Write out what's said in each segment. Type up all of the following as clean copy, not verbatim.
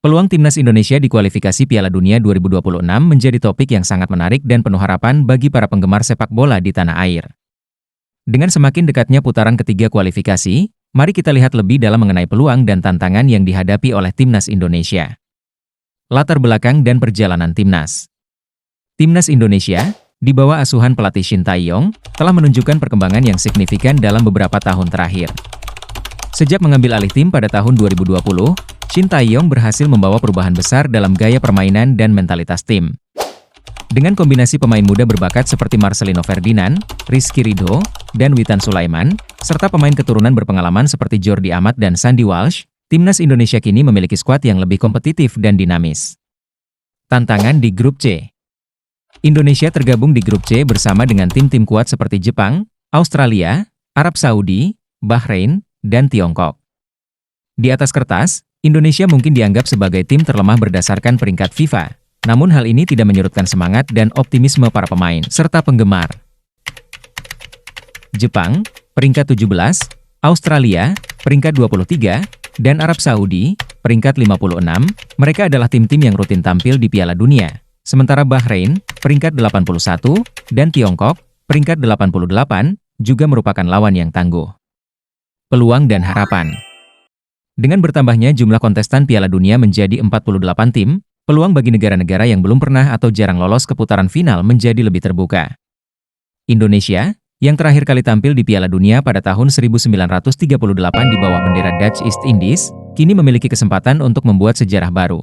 Peluang timnas Indonesia di kualifikasi Piala Dunia 2026 menjadi topik yang sangat menarik dan penuh harapan bagi para penggemar sepak bola di tanah air. Dengan semakin dekatnya putaran ketiga kualifikasi, mari kita lihat lebih dalam mengenai peluang dan tantangan yang dihadapi oleh timnas Indonesia. Latar belakang dan perjalanan timnas. Timnas Indonesia, di bawah asuhan pelatih Shin Tae-yong, telah menunjukkan perkembangan yang signifikan dalam beberapa tahun terakhir. Sejak mengambil alih tim pada tahun 2020, Shin Tae-yong berhasil membawa perubahan besar dalam gaya permainan dan mentalitas tim. Dengan kombinasi pemain muda berbakat seperti Marcelino Ferdinand, Rizky Ridho, dan Witan Sulaiman, serta pemain keturunan berpengalaman seperti Jordi Amat dan Sandy Walsh, timnas Indonesia kini memiliki skuad yang lebih kompetitif dan dinamis. Tantangan di Grup C. Indonesia tergabung di Grup C bersama dengan tim-tim kuat seperti Jepang, Australia, Arab Saudi, Bahrain, dan Tiongkok. Di atas kertas, Indonesia mungkin dianggap sebagai tim terlemah berdasarkan peringkat FIFA, namun hal ini tidak menyurutkan semangat dan optimisme para pemain serta penggemar. Jepang, peringkat 17, Australia, peringkat 23, dan Arab Saudi, peringkat 56, mereka adalah tim-tim yang rutin tampil di Piala Dunia. Sementara Bahrain, peringkat 81, dan Tiongkok, peringkat 88, juga merupakan lawan yang tangguh. Peluang dan harapan. Dengan bertambahnya jumlah kontestan Piala Dunia menjadi 48 tim, peluang bagi negara-negara yang belum pernah atau jarang lolos ke putaran final menjadi lebih terbuka. Indonesia, yang terakhir kali tampil di Piala Dunia pada tahun 1938 di bawah bendera Dutch East Indies, kini memiliki kesempatan untuk membuat sejarah baru.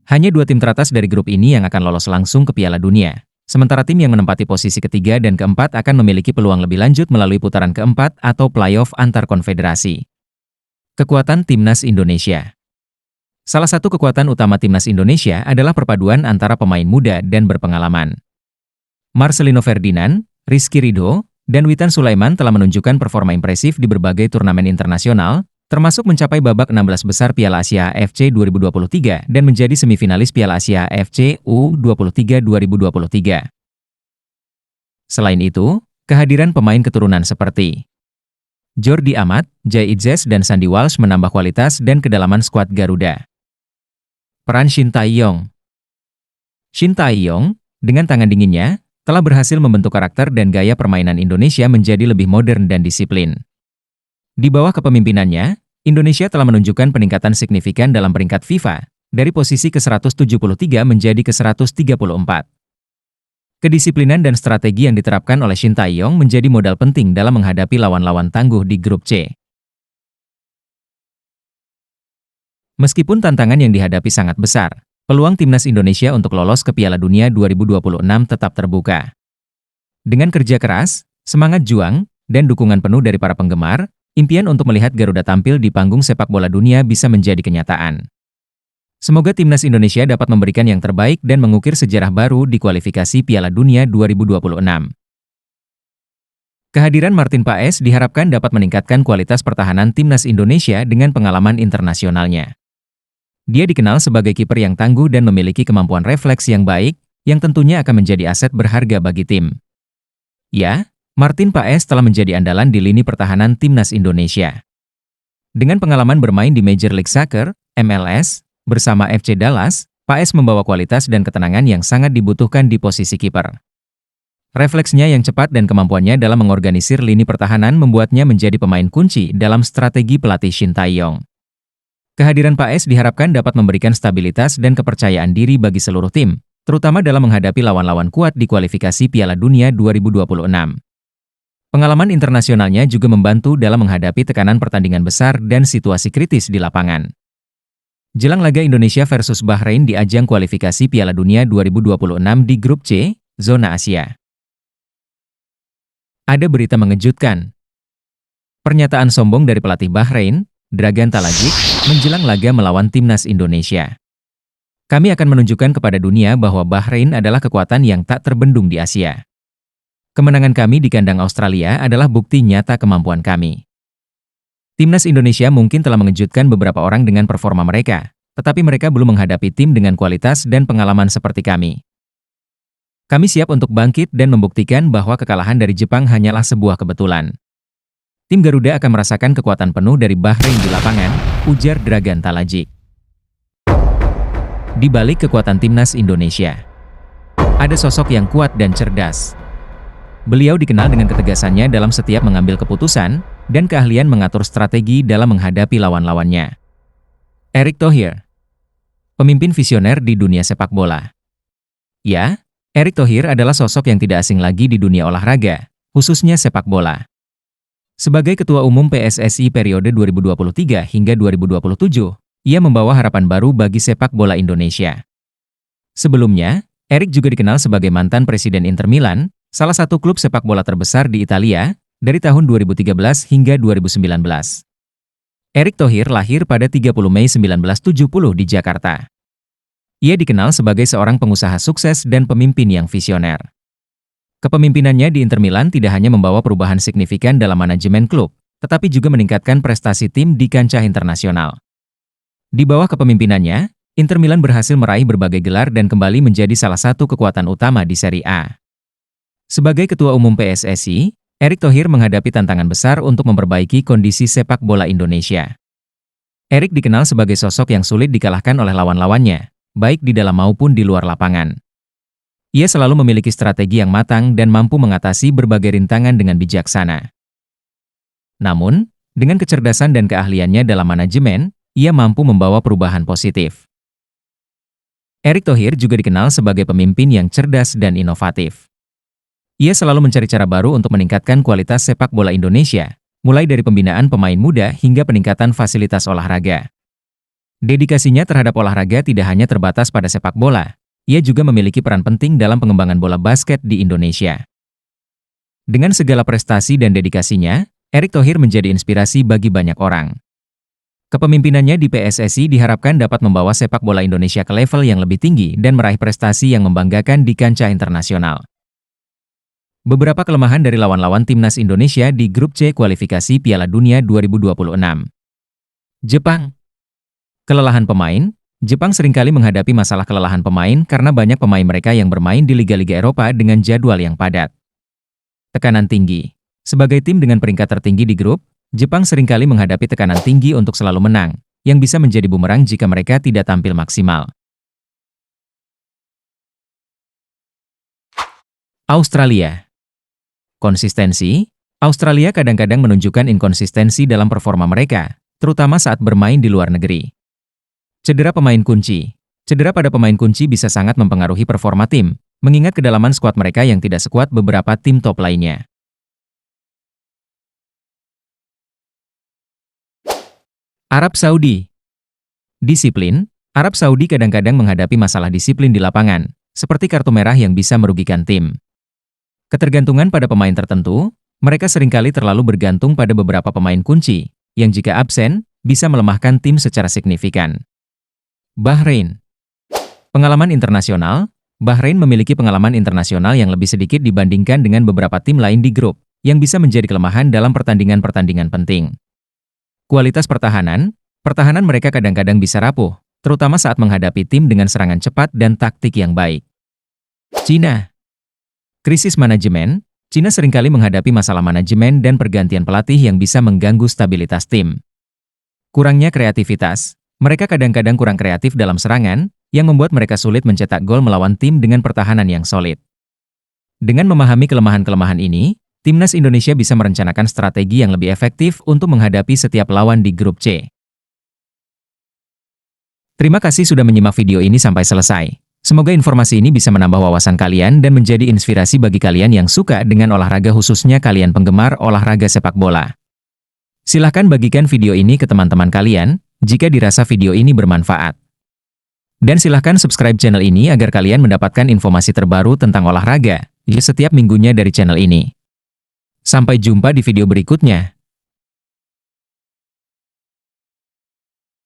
Hanya 2 tim teratas dari grup ini yang akan lolos langsung ke Piala Dunia, sementara tim yang menempati posisi ketiga dan keempat akan memiliki peluang lebih lanjut melalui putaran keempat atau playoff antar konfederasi. Kekuatan timnas Indonesia. Salah satu kekuatan utama timnas Indonesia adalah perpaduan antara pemain muda dan berpengalaman. Marcelino Ferdinand, Rizky Ridho, dan Witan Sulaiman telah menunjukkan performa impresif di berbagai turnamen internasional, termasuk mencapai babak 16 besar Piala Asia AFC 2023 dan menjadi semifinalis Piala Asia AFC U23 2023. Selain itu, kehadiran pemain keturunan seperti Jordi Amat, Jai Idzes, dan Sandy Walsh menambah kualitas dan kedalaman skuad Garuda. Peran Shin Tae-yong. Shin Tae-yong, dengan tangan dinginnya, telah berhasil membentuk karakter dan gaya permainan Indonesia menjadi lebih modern dan disiplin. Di bawah kepemimpinannya, Indonesia telah menunjukkan peningkatan signifikan dalam peringkat FIFA, dari posisi ke-173 menjadi ke-134. Kedisiplinan dan strategi yang diterapkan oleh Shin Tae-yong menjadi modal penting dalam menghadapi lawan-lawan tangguh di Grup C. Meskipun tantangan yang dihadapi sangat besar, peluang timnas Indonesia untuk lolos ke Piala Dunia 2026 tetap terbuka. Dengan kerja keras, semangat juang, dan dukungan penuh dari para penggemar, impian untuk melihat Garuda tampil di panggung sepak bola dunia bisa menjadi kenyataan. Semoga timnas Indonesia dapat memberikan yang terbaik dan mengukir sejarah baru di kualifikasi Piala Dunia 2026. Kehadiran Martin Paes diharapkan dapat meningkatkan kualitas pertahanan timnas Indonesia dengan pengalaman internasionalnya. Dia dikenal sebagai kiper yang tangguh dan memiliki kemampuan refleks yang baik, yang tentunya akan menjadi aset berharga bagi tim. Ya, Martin Paes telah menjadi andalan di lini pertahanan timnas Indonesia. Dengan pengalaman bermain di Major League Soccer, MLS, bersama FC Dallas, Paes membawa kualitas dan ketenangan yang sangat dibutuhkan di posisi kiper. Refleksnya yang cepat dan kemampuannya dalam mengorganisir lini pertahanan membuatnya menjadi pemain kunci dalam strategi pelatih Shin Tae-yong. Kehadiran Paes diharapkan dapat memberikan stabilitas dan kepercayaan diri bagi seluruh tim, terutama dalam menghadapi lawan-lawan kuat di kualifikasi Piala Dunia 2026. Pengalaman internasionalnya juga membantu dalam menghadapi tekanan pertandingan besar dan situasi kritis di lapangan. Jelang laga Indonesia versus Bahrain di ajang kualifikasi Piala Dunia 2026 di Grup C, Zona Asia. Ada berita mengejutkan. Pernyataan sombong dari pelatih Bahrain, Dragan Talajik, menjelang laga melawan timnas Indonesia. Kami akan menunjukkan kepada dunia bahwa Bahrain adalah kekuatan yang tak terbendung di Asia. Kemenangan kami di kandang Australia adalah bukti nyata kemampuan kami. Timnas Indonesia mungkin telah mengejutkan beberapa orang dengan performa mereka, tetapi mereka belum menghadapi tim dengan kualitas dan pengalaman seperti kami. Kami siap untuk bangkit dan membuktikan bahwa kekalahan dari Jepang hanyalah sebuah kebetulan. Tim Garuda akan merasakan kekuatan penuh dari Bahrain di lapangan, ujar Dragan Talajik. Di balik kekuatan timnas Indonesia, ada sosok yang kuat dan cerdas. Beliau dikenal dengan ketegasannya dalam setiap mengambil keputusan, dan keahlian mengatur strategi dalam menghadapi lawan-lawannya. Erick Thohir, pemimpin visioner di dunia sepak bola. Ya, Erick Thohir adalah sosok yang tidak asing lagi di dunia olahraga, khususnya sepak bola. Sebagai Ketua Umum PSSI periode 2023 hingga 2027, ia membawa harapan baru bagi sepak bola Indonesia. Sebelumnya, Erick juga dikenal sebagai mantan Presiden Inter Milan, salah satu klub sepak bola terbesar di Italia, dari tahun 2013 hingga 2019. Erick Thohir lahir pada 30 Mei 1970 di Jakarta. Ia dikenal sebagai seorang pengusaha sukses dan pemimpin yang visioner. Kepemimpinannya di Inter Milan tidak hanya membawa perubahan signifikan dalam manajemen klub, tetapi juga meningkatkan prestasi tim di kancah internasional. Di bawah kepemimpinannya, Inter Milan berhasil meraih berbagai gelar dan kembali menjadi salah satu kekuatan utama di Serie A. Sebagai Ketua Umum PSSI, Erick Thohir menghadapi tantangan besar untuk memperbaiki kondisi sepak bola Indonesia. Erick dikenal sebagai sosok yang sulit dikalahkan oleh lawan-lawannya, baik di dalam maupun di luar lapangan. Ia selalu memiliki strategi yang matang dan mampu mengatasi berbagai rintangan dengan bijaksana. Namun, dengan kecerdasan dan keahliannya dalam manajemen, ia mampu membawa perubahan positif. Erick Thohir juga dikenal sebagai pemimpin yang cerdas dan inovatif. Ia selalu mencari cara baru untuk meningkatkan kualitas sepak bola Indonesia, mulai dari pembinaan pemain muda hingga peningkatan fasilitas olahraga. Dedikasinya terhadap olahraga tidak hanya terbatas pada sepak bola, ia juga memiliki peran penting dalam pengembangan bola basket di Indonesia. Dengan segala prestasi dan dedikasinya, Erick Thohir menjadi inspirasi bagi banyak orang. Kepemimpinannya di PSSI diharapkan dapat membawa sepak bola Indonesia ke level yang lebih tinggi dan meraih prestasi yang membanggakan di kancah internasional. Beberapa kelemahan dari lawan-lawan timnas Indonesia di grup C kualifikasi Piala Dunia 2026. Jepang. Kelelahan pemain. Jepang seringkali menghadapi masalah kelelahan pemain karena banyak pemain mereka yang bermain di liga-liga Eropa dengan jadwal yang padat. Tekanan tinggi. Sebagai tim dengan peringkat tertinggi di grup, Jepang seringkali menghadapi tekanan tinggi untuk selalu menang, yang bisa menjadi bumerang jika mereka tidak tampil maksimal. Australia. Konsistensi. Australia kadang-kadang menunjukkan inkonsistensi dalam performa mereka, terutama saat bermain di luar negeri. Cedera pemain kunci. Cedera pada pemain kunci bisa sangat mempengaruhi performa tim, mengingat kedalaman skuad mereka yang tidak sekuat beberapa tim top lainnya. Arab Saudi. Disiplin. Arab Saudi kadang-kadang menghadapi masalah disiplin di lapangan, seperti kartu merah yang bisa merugikan tim. Ketergantungan pada pemain tertentu, mereka seringkali terlalu bergantung pada beberapa pemain kunci, yang jika absen, bisa melemahkan tim secara signifikan. Bahrain. Pengalaman internasional. Bahrain memiliki pengalaman internasional yang lebih sedikit dibandingkan dengan beberapa tim lain di grup, yang bisa menjadi kelemahan dalam pertandingan-pertandingan penting. Kualitas pertahanan. Pertahanan mereka kadang-kadang bisa rapuh, terutama saat menghadapi tim dengan serangan cepat dan taktik yang baik. Cina. Krisis manajemen. Cina seringkali menghadapi masalah manajemen dan pergantian pelatih yang bisa mengganggu stabilitas tim. Kurangnya kreativitas. Mereka kadang-kadang kurang kreatif dalam serangan, yang membuat mereka sulit mencetak gol melawan tim dengan pertahanan yang solid. Dengan memahami kelemahan-kelemahan ini, timnas Indonesia bisa merencanakan strategi yang lebih efektif untuk menghadapi setiap lawan di grup C. Terima kasih sudah menyimak video ini sampai selesai. Semoga informasi ini bisa menambah wawasan kalian dan menjadi inspirasi bagi kalian yang suka dengan olahraga, khususnya kalian penggemar olahraga sepak bola. Silahkan bagikan video ini ke teman-teman kalian, jika dirasa video ini bermanfaat. Dan silahkan subscribe channel ini agar kalian mendapatkan informasi terbaru tentang olahraga, setiap minggunya dari channel ini. Sampai jumpa di video berikutnya.